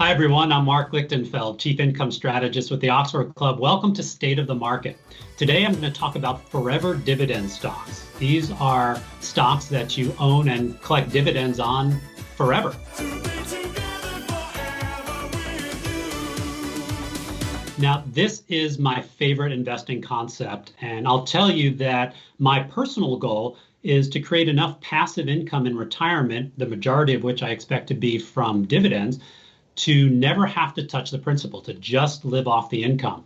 Hi, everyone. I'm Mark Lichtenfeld, Chief Income Strategist with the Oxford Club. Welcome to State of the Market. Today, I'm going to talk about forever dividend stocks. These are stocks that you own and collect dividends on forever. Now, this is my favorite investing concept, and I'll tell you that my personal goal is to create enough passive income in retirement, the majority of which I expect to be from dividends, to never have to touch the principal, to just live off the income.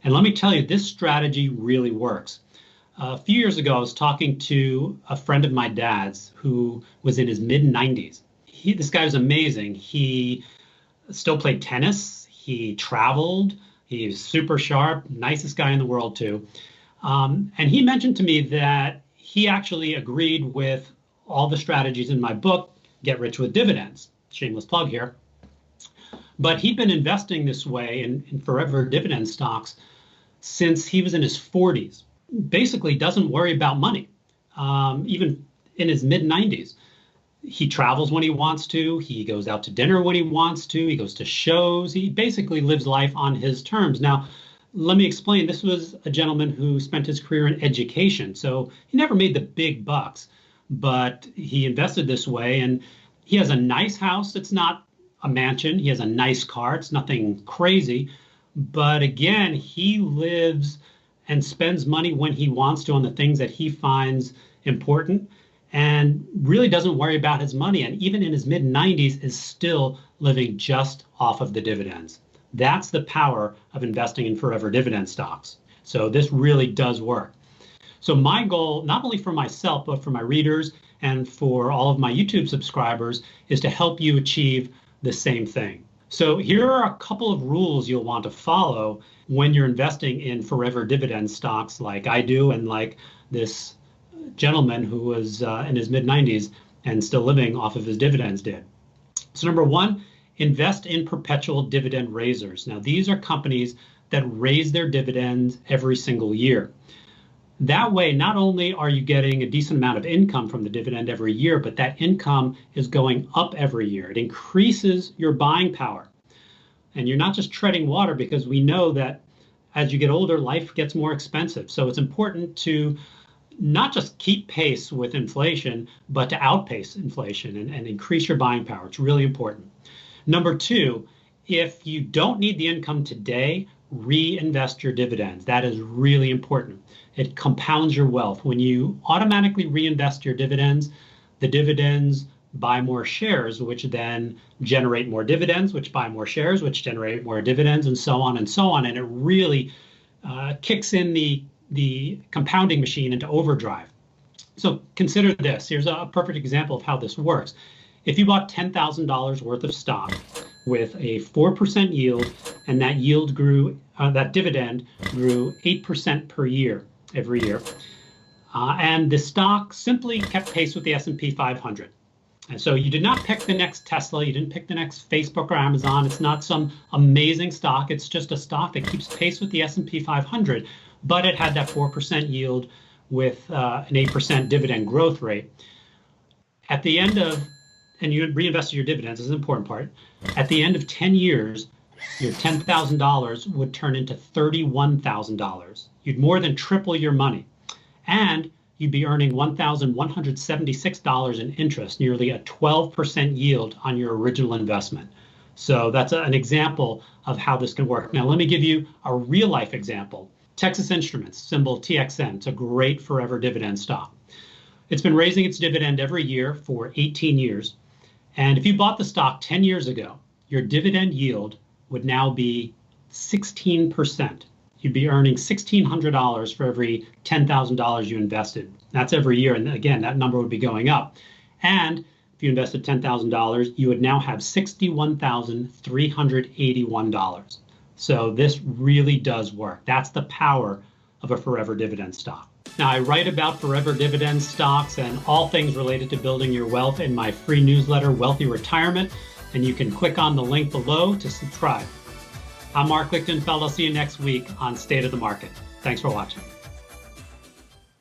And let me tell you, this strategy really works. A few years ago, I was talking to a friend of my dad's who was in his mid-90s. This guy was amazing. He still played tennis. He traveled. He's super sharp, nicest guy in the world, too. And he mentioned to me that he actually agreed with all the strategies in my book, Get Rich with Dividends. Shameless plug here. But he'd been investing this way in forever dividend stocks since he was in his 40s. Basically doesn't worry about money, even in his mid-90s. He travels when he wants to. He goes out to dinner when he wants to. He goes to shows. He basically lives life on his terms. Now, let me explain. This was a gentleman who spent his career in education. So he never made the big bucks, but he invested this way. And he has a nice house. It's not a mansion. He has a nice car. It's nothing crazy. But again, he lives and spends money when he wants to on the things that he finds important and really doesn't worry about his money. And even in his mid-90s is still living just off of the dividends. That's the power of investing in forever dividend stocks. So this really does work. So my goal, not only for myself, but for my readers and for all of my YouTube subscribers, is to help you achieve the same thing. So here are a couple of rules you'll want to follow when you're investing in forever dividend stocks like I do and like this gentleman who was in his mid-90s and still living off of his dividends did. So number one, invest in perpetual dividend raisers. Now, these are companies that raise their dividends every single year. That way, not only are you getting a decent amount of income from the dividend every year, but that income is going up every year. It increases your buying power. And you're not just treading water, because we know that as you get older, life gets more expensive. So it's important to not just keep pace with inflation, but to outpace inflation and increase your buying power. It's really important. Number two, if you don't need the income today, reinvest your dividends. That is really important. It compounds your wealth. When you automatically reinvest your dividends, the dividends buy more shares, which then generate more dividends, which buy more shares, which generate more dividends, and so on and so on. And it really kicks in the compounding machine into overdrive. So consider this. Here's a perfect example of how this works. If you bought $10,000 worth of stock with a 4% yield, and that yield grew, that dividend grew 8% per year, every year, and the stock simply kept pace with the S&P 500. And so you did not pick the next Tesla, you didn't pick the next Facebook or Amazon. It's not some amazing stock. It's just a stock that keeps pace with the S&P 500, but it had that 4% yield with an 8% dividend growth rate. At the end of, and you reinvested your dividends, this is an important part. At the end of 10 years, your $10,000 would turn into $31,000. You'd more than triple your money. And you'd be earning $1,176 in interest, nearly a 12% yield on your original investment. So that's an example of how this can work. Now, let me give you a real life example. Texas Instruments, symbol TXN. It's a great forever dividend stock. It's been raising its dividend every year for 18 years. And if you bought the stock 10 years ago, your dividend yield would now be 16%. You'd be earning $1,600 for every $10,000 you invested. That's every year. And again, that number would be going up. And if you invested $10,000, you would now have $61,381. So this really does work. That's the power of a forever dividend stock. Now, I write about forever dividend stocks and all things related to building your wealth in my free newsletter, Wealthy Retirement, and you can click on the link below to subscribe. I'm Mark Lichtenfeld. I'll see you next week on State of the Market. Thanks for watching.